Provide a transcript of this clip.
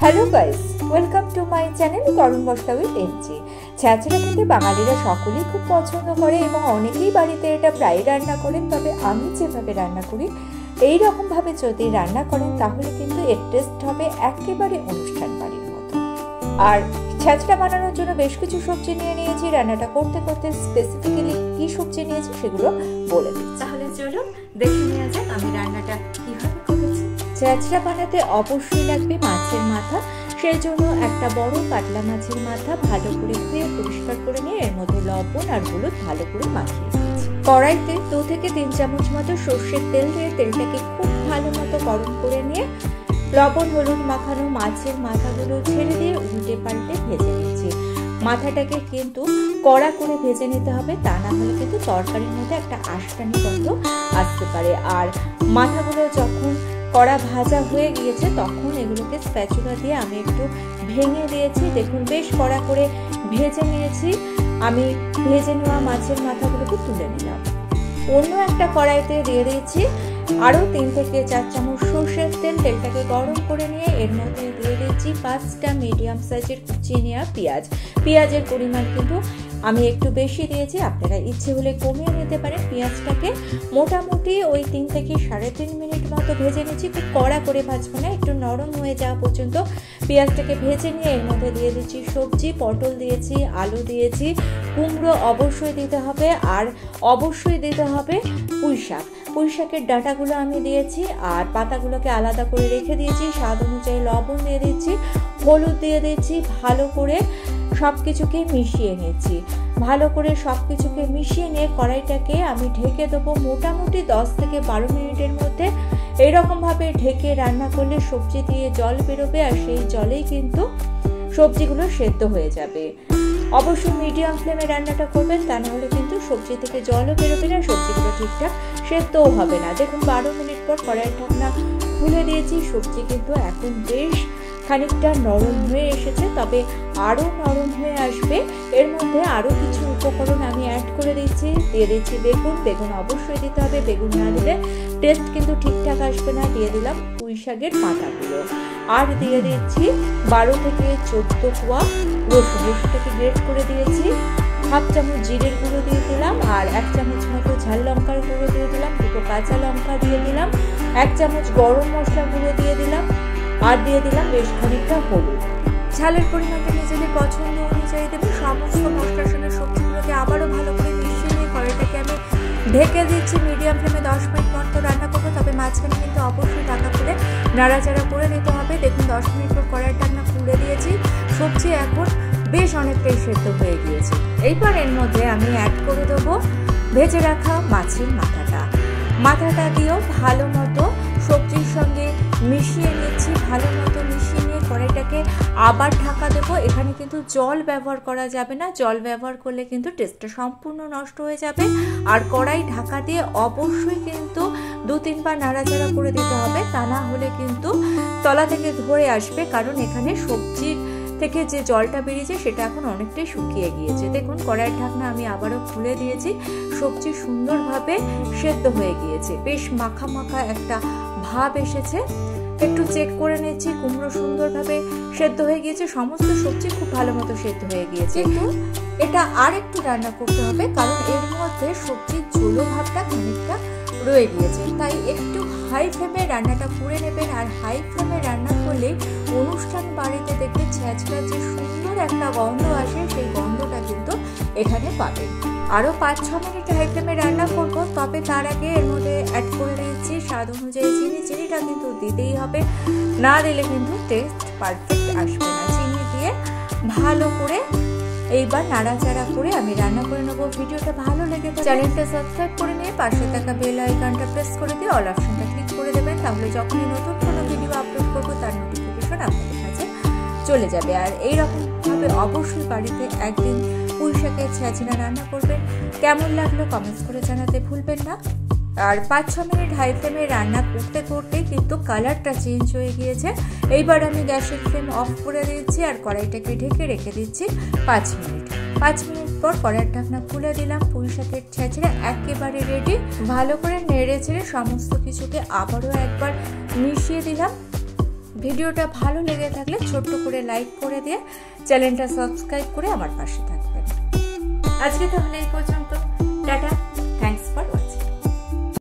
Hello guys, welcome to my channel গরম মশলা with MG. ছ্যাঁচড়া খেতে বাঙালিরা সকলেই খুব পছন্দ করে এবং অনেকেই বাড়িতে এটা প্রায় রান্না করেন। তবে আমি যেভাবে রান্না করি এই রকমভাবে যদি রান্না করেন তাহলে কিন্তু এর টেস্ট হবে একেবারে অনুষ্ঠান বাড়ির মতো। আর ছ্যাঁচড়া বানানোর জন্য বেশ কিছু সবজি নিয়ে নিয়েছি। রান্নাটা করতে করতে স্পেসিফিক্যালি কি সবজি নিয়েছি সেগুলো বলে দিচ্ছি। তাহলে চলুন দেখে নেওয়া যাক আমি রান্নাটা কিভাবে করেছি। ছ্যাঁচড়া বানাতে অবশ্যই লাগবে মাছের মাথা। সেই জন্য একটা বড় কাতলা মাছের মাথা ভালো করে ধুয়ে পরিষ্কার করে নিয়ে এর মধ্যে লবণ আর হলুদ ভালো করে মাখিয়ে দিয়েছি। কড়াইতে 2 থেকে 3 চামচ মতো সর্ষের তেল দিয়ে তেলটাকে খুব ভালো মতো গরম করে নিয়ে লবণ হলুদ মাখানো মাছের মাথাগুলো ছেড়ে দিয়ে উল্টে পাল্টে ভেজে নিচ্ছি। মাথাটাকে কিন্তু কড়া করে ভেজে নিতে হবে, তা না হলে কিন্তু তরকারির মধ্যে একটা আঁশটানি গন্ধ আসতে পারে। আর মাথাগুলো যখন কড়া ভাজা হয়ে গিয়েছে তখন এগুলোকে স্প্যাচুলা দিয়ে আমি একটু ভেঙে দিয়েছি। দেখুন বেশ কড়া করে ভেজে নিয়েছি। আমি ভেজে নেওয়া মাছের মাথাগুলোকে তুলে নিলাম। অন্য একটা কড়াইতে দিয়ে দিয়েছি আরও 3 থেকে 4 চামচ সর্ষের তেল। তেলটাকে গরম করে নিয়ে এর মধ্যে দিয়ে দিচ্ছি 5টা মিডিয়াম সাইজের কুচিয়ে নেওয়া পেঁয়াজ। পেঁয়াজের পরিমাণ কিন্তু আমি একটু বেশি দিয়েছি, আপনারা ইচ্ছে হলে কমিয়ে নিতে পারেন। পেঁয়াজটাকে মোটামুটি ওই 3 থেকে 3.5 মিনিট মতো ভেজে নিচ্ছি। খুব কড়া করে ভাজবো না, একটু নরম হয়ে যাওয়া পর্যন্ত পেঁয়াজটাকে ভেজে নিয়ে এর মধ্যে দিয়ে দিচ্ছি সবজি। পটল দিয়েছি, আলু দিয়েছি, কুমড়ো অবশ্যই দিতে হবে, আর অবশ্যই দিতে হবে পুঁই শাক। পুঁই শাকের ডাঁটাগুলো আমি দিয়েছি আর পাতাগুলোকে আলাদা করে রেখে দিয়েছি। স্বাদ অনুযায়ী লবণ দিয়ে দিচ্ছি, হলুদ দিয়ে দিচ্ছি। ভালো করে সব কিছুকে মিশিয়ে নিচ্ছি। ভালো করে সব কিছুকে মিশিয়ে নিয়ে কড়াইটাকে আমি ঢেকে দেবো মোটামুটি 10 থেকে 12 মিনিটের মধ্যে। এইরকমভাবে ঢেকে রান্না করলে সবজি দিয়ে জল বেরোবে আর সেই জলেই কিন্তু সবজিগুলো সেদ্ধ হয়ে যাবে। অবশ্যই মিডিয়াম ফ্লেমে রান্নাটা করবেন, তা নাহলে কিন্তু সবজি থেকে জলও বেরোবে না, সবজিগুলো ঠিকঠাক সেদ্ধও হবে না। দেখুন 12 মিনিট পর কড়াইয়ের ঢাকনা খুলে দিয়েছি। সবজি কিন্তু এখন বেশ খানিকটা নরম হয়ে এসেছে, তবে আরও নরম হয়ে আসবে। এর মধ্যে আরও কিছু উপকরণ আমি অ্যাড করে দিচ্ছি। দিয়ে দিচ্ছি বেগুন। বেগুন অবশ্যই দিতে হবে, বেগুন না দিলে টেস্ট কিন্তু ঠিকঠাক আসবে না। দিয়ে দিলাম পুঁই শাকের পাতাগুলো, আর দিয়ে দিচ্ছি 12 থেকে 14 কোয়া রসুন। রসুনটাকে গ্রেট করে দিয়েছি। 1/2 চামচ জিরের গুঁড়ো দিয়ে দিলাম, আর 1 চামচ মতো ঝাল লঙ্কার গুঁড়ো দিয়ে দিলাম, 2 কাঁচা লঙ্কা দিয়ে দিলাম, 1 চামচ গরম মশলা গুঁড়ো দিয়ে দিলাম, আর দিয়ে দিলাম বেশ খানিকটা হলুদ। ঝালের পরিমাণটা নিজেদের পছন্দ অনুযায়ী দেবেন। সমস্ত মশলার সঙ্গে সবজিগুলোকে আবারও ভালো করে মিশিয়ে নিয়ে কড়াইটাকে আমি ঢেকে দিচ্ছি। মিডিয়াম ফ্লেমে 10 মিনিট মতো রান্না করবো, তবে মাঝখানে কিন্তু অবশ্যই ঢাকা করে নাড়াচাড়া করে নিতে হবে। দেখুন 10 মিনিট পর কড়াইয়ের ঢাকনা খুলে দিয়েছি। সবজি এখন বেশ অনেকটাই সেদ্ধ হয়ে গিয়েছে। এইবার এর মধ্যে আমি অ্যাড করে দেবো ভেজে রাখা মাছের মাথাটা দিয়েও ভালো মতো সবজির সঙ্গে মিশিয়ে নিচ্ছি। ভালো মতো মিশিয়ে নিয়ে কড়াইটাকে আবার ঢাকা দেবো। এখানে কিন্তু জল ব্যবহার করা যাবে না, জল ব্যবহার করলে কিন্তু টেস্টটা সম্পূর্ণ নষ্ট হয়ে যাবে। আর কড়াই ঢাকা দিয়ে অবশ্যই কিন্তু 2-3 বার নাড়াচাড়া করে দিতে হবে, তা না হলে কিন্তু তলা থেকে ধরে আসবে। কারণ এখানে সবজির থেকে যে জলটা বেরিয়েছে সেটা এখন অনেকটাই শুকিয়ে গিয়েছে। দেখুন কড়াইয়ের ঢাকনা আমি আবারও খুলে দিয়েছি। সবজি সুন্দরভাবে সেদ্ধ হয়ে গিয়েছে, বেশ মাখা মাখা একটা ভাব এসেছে। একটু চেক করে নিচ্ছি, কুমড়ো সুন্দরভাবে সেদ্ধ হয়ে গিয়েছে। সমস্ত সবজি খুব ভালো মতো সেদ্ধ হয়ে গিয়েছে। কিন্তু এটা আর একটু রান্না করতে হবে, কারণ এর মধ্যে সবজির ঝোলো ভাবটা খানিকটা রয়ে গিয়েছে। তাই একটু হাই ফ্লেমে রান্নাটা করে নেবেন। আর হাই ফ্লেমে রান্না করলে অনুষ্ঠান বাড়িতে দেখবে ছ্যাঁচড়ার যে সুন্দর একটা গন্ধ আসে, সেই গন্ধটা কিন্তু এখানে পাবেন। আরও 5-6 মিনিট হাই ফ্লেমে রান্না করবো, তবে তার আগে এর মধ্যে অ্যাড করে দিচ্ছি স্বাদ অনুযায়ী চিনি। চিনিটা কিন্তু দিতেই হবে, না দিলে কিন্তু টেস্ট পারফেক্ট আসবে না। চিনি দিয়ে ভালো করে এইবার নাড়াচাড়া করে আমি রান্না করে নেবো। ভিডিওটা ভালো লেগে থাকলে চ্যানেলটা সাবস্ক্রাইব করে নিয়ে পাশে থাকা বেল আইকনটা প্রেস করে দিয়ে অল অপশনটা ক্লিক করে দেবেন। তাহলে যখনই নতুন কোনো ভিডিও আপলোড করবো তার নোটিফিকেশন আপনাদের কাছে চলে যাবে। আর এইরকমভাবে অবশ্যই বাড়িতে একদিন পুঁই শাকের ছ্যাঁচড়া রান্না করবেন। কেমন লাগলো কমেন্টস করে জানাতে ভুলবেন না। আর 5-6 মিনিট হাই ফ্লেমে রান্না করতে করতে কিন্তু কালারটা চেঞ্জ হয়ে গিয়েছে। এইবার আমি গ্যাসের ফ্লেম অফ করে দিচ্ছি আর কড়াইটাকে ঢেকে রেখে দিচ্ছি 5 মিনিট। 5 মিনিট পর কড়াইয়ের ঢাকনা খুলে দিলাম। পুঁই শাকের ছ্যাঁচড়া একেবারে রেডি। ভালো করে নেড়ে চেড়ে সমস্ত কিছুকে আবারও একবার মিশিয়ে দিলাম। ভিডিওটা ভালো লেগে থাকলে ছোট্ট করে লাইক করে দিয়ে চ্যানেলটা সাবস্ক্রাইব করে আমার পাশে থাকবেন। আজকে তাহলে এই পর্যন্ত।